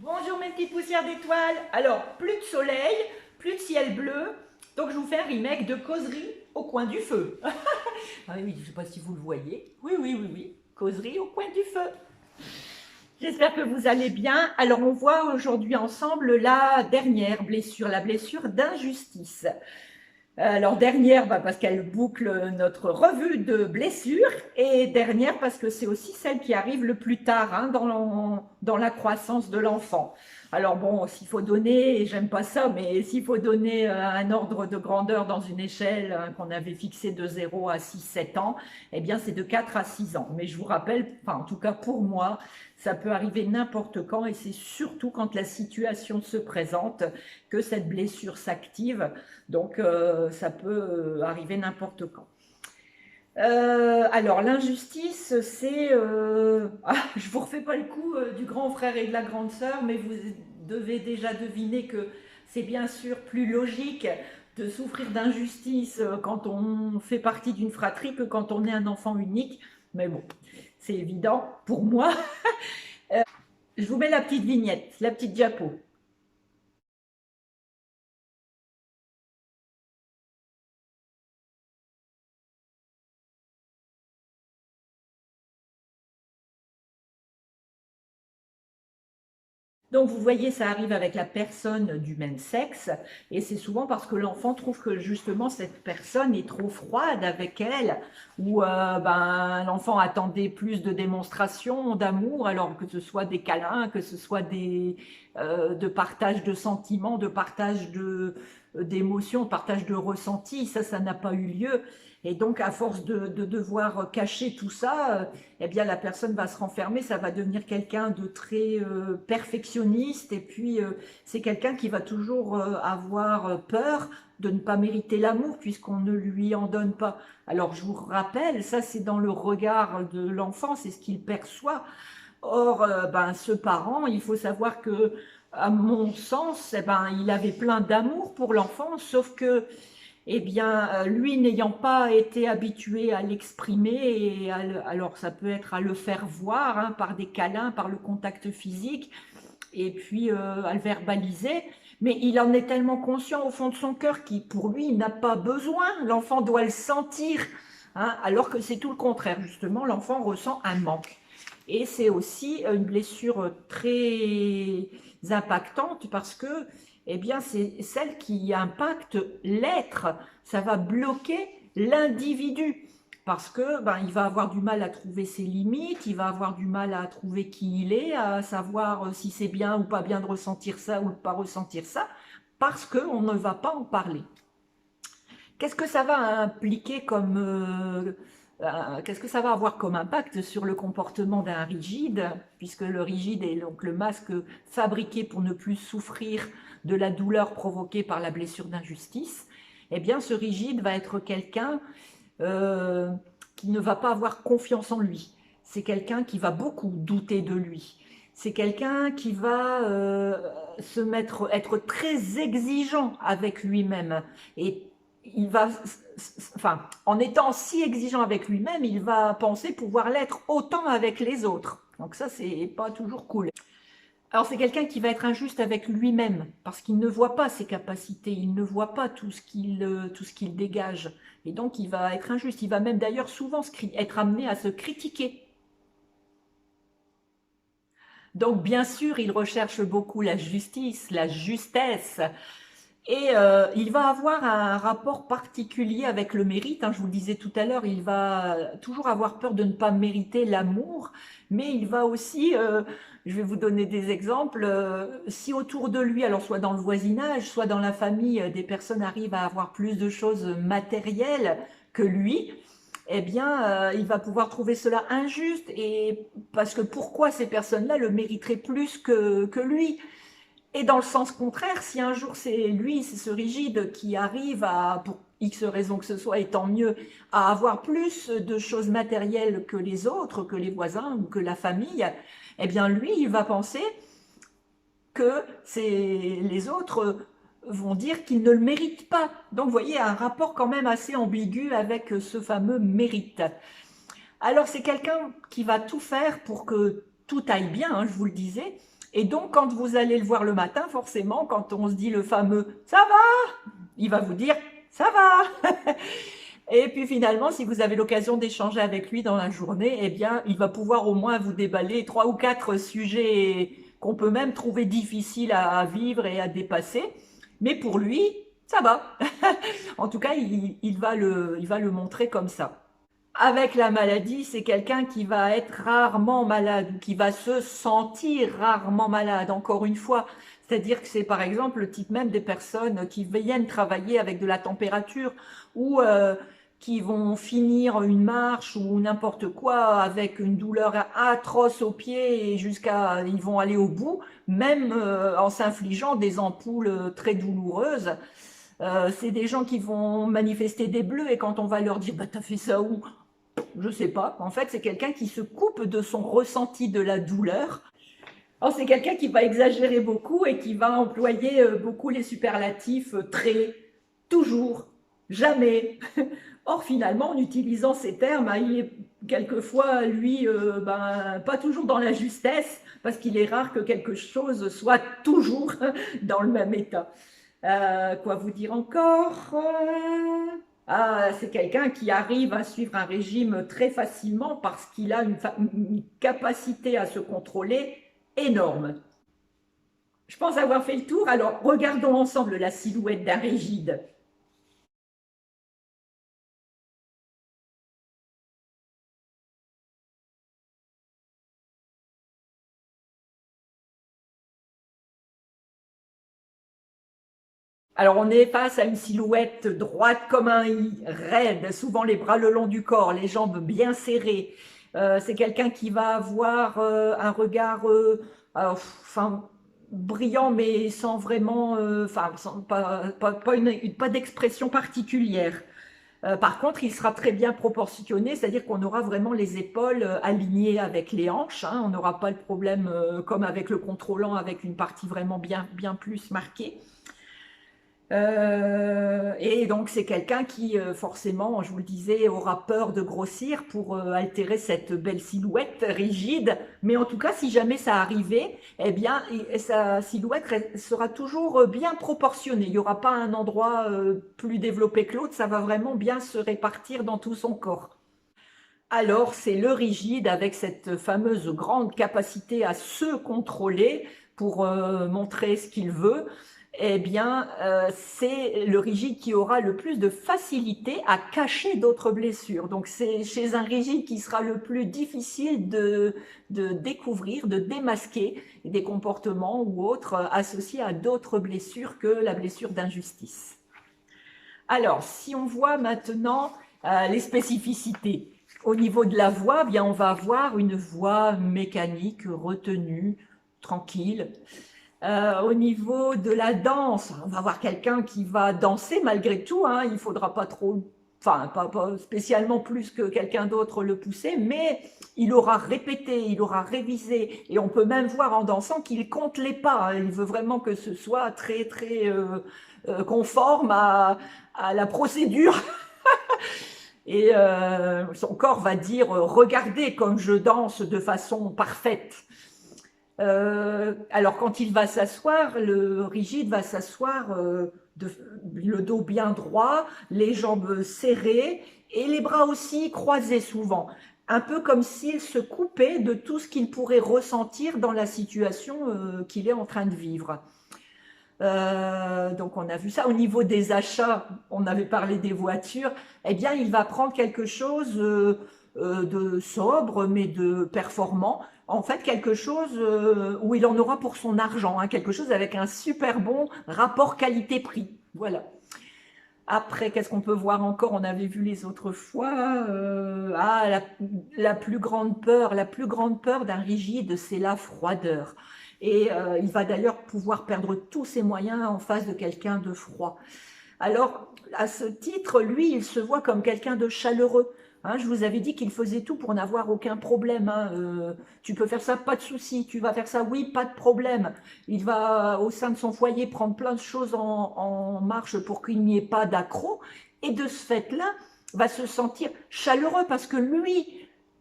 Bonjour mes petites poussières d'étoiles. Alors, plus de soleil, plus de ciel bleu, donc je vous fais un remake de Causerie au coin du feu. Ah oui, je ne sais pas si vous le voyez. Oui, oui, oui, oui. Causerie au coin du feu. J'espère que vous allez bien. Alors, on voit aujourd'hui ensemble la dernière blessure, la blessure d'injustice. Alors, dernière, parce qu'elle boucle notre revue de blessures, et dernière parce que c'est aussi celle qui arrive le plus tard dans la croissance de l'enfant. Alors bon, s'il faut donner, et j'aime pas ça, mais s'il faut donner un ordre de grandeur dans une échelle qu'on avait fixée de 0 à 6, 7 ans, eh bien c'est de 4 à 6 ans. Mais je vous rappelle, enfin en tout cas pour moi, ça peut arriver n'importe quand, et c'est surtout quand la situation se présente que cette blessure s'active. Donc ça peut arriver n'importe quand. Alors l'injustice, c'est... je vous refais pas le coup du grand frère et de la grande sœur, mais vous devez déjà deviner que c'est bien sûr plus logique de souffrir d'injustice quand on fait partie d'une fratrie que quand on est un enfant unique. Mais bon, c'est évident pour moi. Je vous mets la petite vignette, la petite diapo. Donc vous voyez, ça arrive avec la personne du même sexe, et c'est souvent parce que l'enfant trouve que justement cette personne est trop froide avec elle, ou l'enfant attendait plus de démonstrations d'amour, alors que ce soit des câlins, que ce soit de partage de sentiments, de partage d'émotions, de partage de ressentis, ça n'a pas eu lieu. Et donc, à force de devoir cacher tout ça, eh bien, la personne va se renfermer, ça va devenir quelqu'un de très perfectionniste, et puis c'est quelqu'un qui va toujours avoir peur de ne pas mériter l'amour puisqu'on ne lui en donne pas. Alors, je vous rappelle, ça c'est dans le regard de l'enfant, c'est ce qu'il perçoit. Or, ce parent, il faut savoir que, à mon sens, il avait plein d'amour pour l'enfant, sauf que eh bien, lui n'ayant pas été habitué à l'exprimer, alors ça peut être à le faire voir par des câlins, par le contact physique, et puis à le verbaliser, mais il en est tellement conscient au fond de son cœur qu'il, pour lui, il n'a pas besoin, l'enfant doit le sentir, alors que c'est tout le contraire, justement, l'enfant ressent un manque. Et c'est aussi une blessure très impactante parce que eh bien, c'est celle qui impacte l'être. Ça va bloquer l'individu parce que il va avoir du mal à trouver ses limites, il va avoir du mal à trouver qui il est, à savoir si c'est bien ou pas bien de ressentir ça ou de pas ressentir ça, parce qu'on ne va pas en parler. Qu'est-ce que ça va impliquer comme qu'est-ce que ça va avoir comme impact sur le comportement d'un rigide, puisque le rigide est donc le masque fabriqué pour ne plus souffrir de la douleur provoquée par la blessure d'injustice. Eh bien, ce rigide va être quelqu'un euh, qui ne va pas avoir confiance en lui. C'est quelqu'un qui va beaucoup douter de lui. C'est quelqu'un qui va être très exigeant avec lui-même. Et il va, enfin, en étant si exigeant avec lui-même, il va penser pouvoir l'être autant avec les autres. Donc ça, c'est pas toujours cool. Alors c'est quelqu'un qui va être injuste avec lui-même parce qu'il ne voit pas ses capacités, il ne voit pas tout ce qu'il dégage. Et donc il va être injuste. Il va même d'ailleurs souvent être amené à se critiquer. Donc bien sûr, il recherche beaucoup la justice, la justesse. Et il va avoir un rapport particulier avec le mérite. Je vous le disais tout à l'heure, il va toujours avoir peur de ne pas mériter l'amour, mais il va aussi, je vais vous donner des exemples, si autour de lui, alors soit dans le voisinage, soit dans la famille, des personnes arrivent à avoir plus de choses matérielles que lui, eh bien, il va pouvoir trouver cela injuste, et parce que pourquoi ces personnes-là le mériteraient plus que lui? Et dans le sens contraire, si un jour c'est lui, c'est ce rigide qui arrive à, pour X raisons que ce soit, et tant mieux, à avoir plus de choses matérielles que les autres, que les voisins ou que la famille, eh bien lui, il va penser que les autres vont dire qu'il ne le mérite pas. Donc vous voyez, un rapport quand même assez ambigu avec ce fameux mérite. Alors c'est quelqu'un qui va tout faire pour que tout aille bien, je vous le disais, Et donc, quand vous allez le voir le matin, forcément, quand on se dit le fameux « ça va », il va vous dire « ça va ». Et puis finalement, si vous avez l'occasion d'échanger avec lui dans la journée, eh bien, il va pouvoir au moins vous déballer 3 ou 4 sujets qu'on peut même trouver difficiles à vivre et à dépasser. Mais pour lui, ça va. En tout cas, il va le montrer comme ça. Avec la maladie, c'est quelqu'un qui va être rarement malade ou qui va se sentir rarement malade, encore une fois. C'est-à-dire que c'est par exemple le type même des personnes qui viennent travailler avec de la température ou qui vont finir une marche ou n'importe quoi avec une douleur atroce au pied et jusqu'à ils vont aller au bout, même en s'infligeant des ampoules très douloureuses. C'est des gens qui vont manifester des bleus et quand on va leur dire bah, t'as fait ça où? Je sais pas. En fait, c'est quelqu'un qui se coupe de son ressenti de la douleur. Or, c'est quelqu'un qui va exagérer beaucoup et qui va employer beaucoup les superlatifs très, toujours, jamais. Or, finalement, en utilisant ces termes, il est quelquefois, lui, pas toujours dans la justesse, parce qu'il est rare que quelque chose soit toujours dans le même état. Quoi vous dire encore? C'est quelqu'un qui arrive à suivre un régime très facilement parce qu'il a une capacité à se contrôler énorme. Je pense avoir fait le tour, alors regardons ensemble la silhouette d'un rigide. Alors, on est face à une silhouette droite comme un i, raide, souvent les bras le long du corps, les jambes bien serrées. C'est quelqu'un qui va avoir un regard enfin, brillant, mais sans vraiment, pas d'expression particulière. Par contre, il sera très bien proportionné, c'est-à-dire qu'on aura vraiment les épaules alignées avec les hanches. Hein, on n'aura pas le problème comme avec le contrôlant, avec une partie vraiment bien plus marquée. Et donc c'est quelqu'un qui forcément, je vous le disais, aura peur de grossir pour altérer cette belle silhouette rigide. Mais en tout cas, si jamais ça arrivait, eh bien, sa silhouette sera toujours bien proportionnée. Il n'y aura pas un endroit plus développé que l'autre, ça va vraiment bien se répartir dans tout son corps. Alors, c'est le rigide avec cette fameuse grande capacité à se contrôler pour montrer ce qu'il veut. Eh bien, c'est le rigide qui aura le plus de facilité à cacher d'autres blessures. Donc, c'est chez un rigide qui sera le plus difficile de découvrir, de démasquer des comportements ou autres associés à d'autres blessures que la blessure d'injustice. Alors, si on voit maintenant les spécificités, au niveau de la voix, bien, on va avoir une voix mécanique, retenue, tranquille. Au niveau de la danse, on va avoir quelqu'un qui va danser malgré tout. Hein, il ne faudra pas trop, enfin, pas spécialement plus que quelqu'un d'autre le pousser, mais il aura répété, il aura révisé. Et on peut même voir en dansant qu'il compte les pas. Hein, il veut vraiment que ce soit très conforme à la procédure. Et son corps va dire « Regardez comme je danse de façon parfaite ». Alors quand il va s'asseoir, le rigide va s'asseoir le dos bien droit, les jambes serrées et les bras aussi croisés souvent. Un peu comme s'il se coupait de tout ce qu'il pourrait ressentir dans la situation qu'il est en train de vivre. Donc on a vu ça. Au niveau des achats, on avait parlé des voitures, eh bien il va prendre quelque chose de sobre mais de performant. En fait quelque chose où il en aura pour son argent, hein, quelque chose avec un super bon rapport qualité-prix. Voilà. Après, qu'est-ce qu'on peut voir encore? On avait vu les autres fois. La plus grande peur d'un rigide, c'est la froideur. Et il va d'ailleurs pouvoir perdre tous ses moyens en face de quelqu'un de froid. Alors, à ce titre, lui, il se voit comme quelqu'un de chaleureux. Hein, je vous avais dit qu'il faisait tout pour n'avoir aucun problème. Hein. Tu peux faire ça, pas de souci. Tu vas faire ça, oui, pas de problème. Il va, au sein de son foyer, prendre plein de choses en marche pour qu'il n'y ait pas d'accroc. Et de ce fait-là, va se sentir chaleureux parce que lui,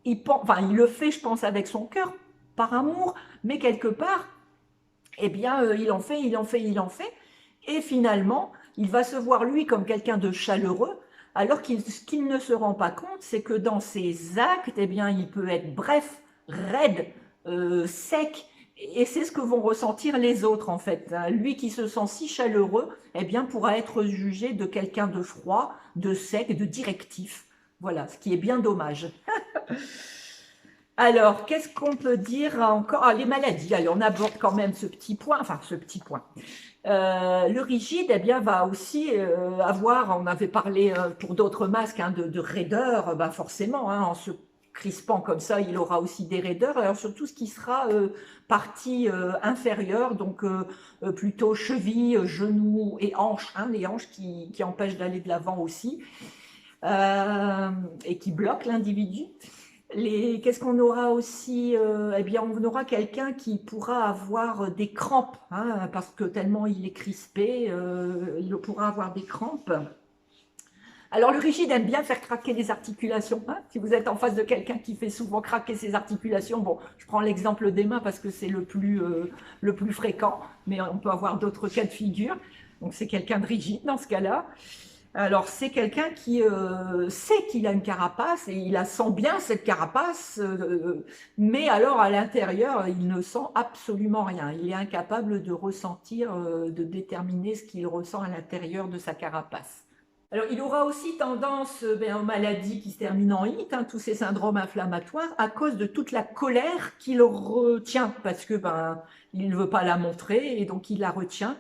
il le fait, je pense, avec son cœur, par amour, mais quelque part, eh bien, il en fait, il en fait, il en fait. Et finalement, il va se voir lui comme quelqu'un de chaleureux, alors ce qu'il ne se rend pas compte, c'est que dans ses actes, eh bien, il peut être bref, raide, sec, et c'est ce que vont ressentir les autres en fait. Lui qui se sent si chaleureux, eh bien, pourra être jugé de quelqu'un de froid, de sec, de directif. Voilà, ce qui est bien dommage. Alors, qu'est-ce qu'on peut dire encore? Ah, les maladies. Allez, on aborde quand même ce petit point, enfin ce petit point. Le rigide, eh bien, va aussi avoir, on avait parlé pour d'autres masques hein, de raideur, bah forcément, hein, en se crispant comme ça, il aura aussi des raideurs, alors surtout ce qui sera partie inférieure, donc plutôt cheville, genoux et hanches, hein, les hanches qui empêchent d'aller de l'avant aussi, et qui bloquent l'individu. Qu'est-ce qu'on aura aussi? Eh bien, on aura quelqu'un qui pourra avoir des crampes, hein, parce que tellement il est crispé, il pourra avoir des crampes. Alors, le rigide aime bien faire craquer les articulations. Hein. Si vous êtes en face de quelqu'un qui fait souvent craquer ses articulations, bon, je prends l'exemple des mains parce que c'est le plus fréquent, mais on peut avoir d'autres cas de figure. Donc, c'est quelqu'un de rigide dans ce cas-là. Alors, c'est quelqu'un qui sait qu'il a une carapace et il la sent bien, cette carapace, mais alors à l'intérieur, il ne sent absolument rien. Il est incapable de ressentir, de déterminer ce qu'il ressent à l'intérieur de sa carapace. Alors, il aura aussi tendance aux maladies qui se terminent en it, hein, tous ces syndromes inflammatoires, à cause de toute la colère qu'il retient, parce que il ne veut pas la montrer et donc il la retient.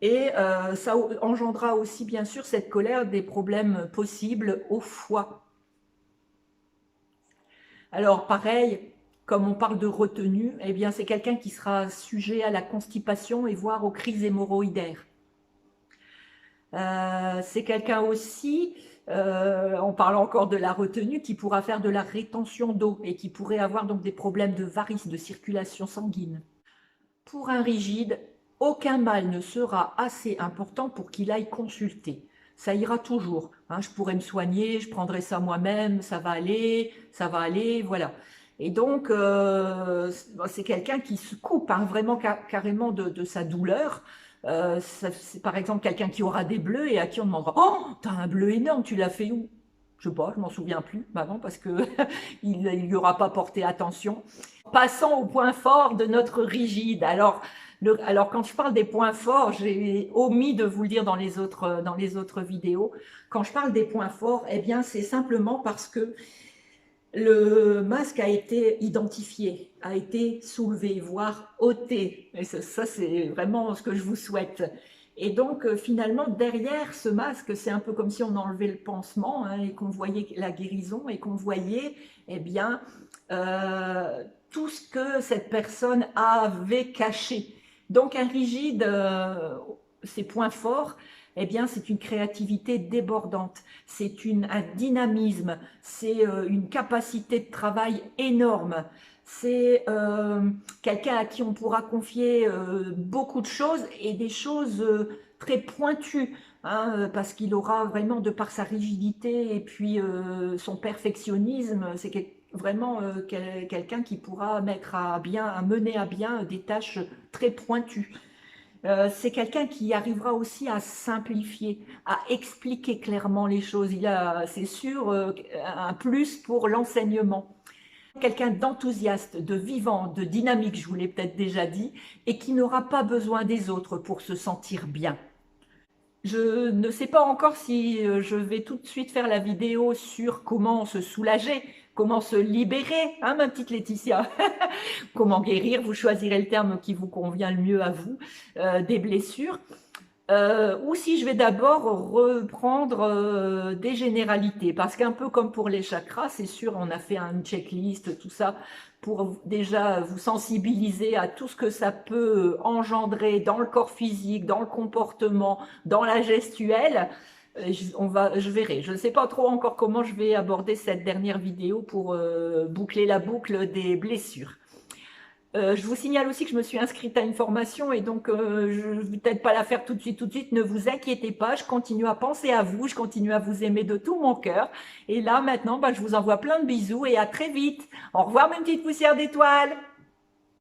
Et ça engendra aussi, bien sûr, cette colère, des problèmes possibles au foie. Alors, pareil, comme on parle de retenue, eh bien, c'est quelqu'un qui sera sujet à la constipation et voire aux crises hémorroïdaires. C'est quelqu'un aussi, on parle encore de la retenue, qui pourra faire de la rétention d'eau et qui pourrait avoir donc des problèmes de varices, de circulation sanguine. Pour un rigide, aucun mal ne sera assez important pour qu'il aille consulter. Ça ira toujours. Hein, je pourrais me soigner, je prendrai ça moi-même, ça va aller, voilà. Et donc, c'est quelqu'un qui se coupe hein, vraiment carrément de sa douleur. C'est par exemple quelqu'un qui aura des bleus et à qui on demandera « Oh, t'as un bleu énorme, tu l'as fait où ?» Je sais pas, je m'en souviens plus, non, parce que il n'y aura pas porté attention. Passons au point fort de notre rigide. Alors, quand je parle des points forts, j'ai omis de vous le dire dans les autres vidéos. Quand je parle des points forts, eh bien, c'est simplement parce que le masque a été identifié, a été soulevé, voire ôté. Et ça c'est vraiment ce que je vous souhaite. Et donc, finalement, derrière ce masque, c'est un peu comme si on enlevait le pansement hein, et qu'on voyait la guérison et qu'on voyait, eh bien, tout ce que cette personne avait caché. Donc, un rigide, ses points forts, eh bien, c'est une créativité débordante, c'est un dynamisme, c'est une capacité de travail énorme. C'est quelqu'un à qui on pourra confier beaucoup de choses et des choses très pointues, hein, parce qu'il aura vraiment, de par sa rigidité et puis son perfectionnisme, c'est vraiment quelqu'un qui pourra mener à bien des tâches très pointues. C'est quelqu'un qui arrivera aussi à simplifier, à expliquer clairement les choses. Il a, c'est sûr, un plus pour l'enseignement. Quelqu'un d'enthousiaste, de vivant, de dynamique, je vous l'ai peut-être déjà dit, et qui n'aura pas besoin des autres pour se sentir bien. Je ne sais pas encore si je vais tout de suite faire la vidéo sur comment se soulager, comment se libérer, hein, ma petite Laetitia. Comment guérir, vous choisirez le terme qui vous convient le mieux à vous, des blessures. Ou si je vais d'abord reprendre des généralités, parce qu'un peu comme pour les chakras, c'est sûr, on a fait une checklist, tout ça, pour déjà vous sensibiliser à tout ce que ça peut engendrer dans le corps physique, dans le comportement, dans la gestuelle. Je verrai. Je ne sais pas trop encore comment je vais aborder cette dernière vidéo pour boucler la boucle des blessures. Je vous signale aussi que je me suis inscrite à une formation et donc je ne vais peut-être pas la faire tout de suite, ne vous inquiétez pas, je continue à penser à vous, je continue à vous aimer de tout mon cœur. Et là maintenant, je vous envoie plein de bisous et à très vite. Au revoir mes petites poussières d'étoiles.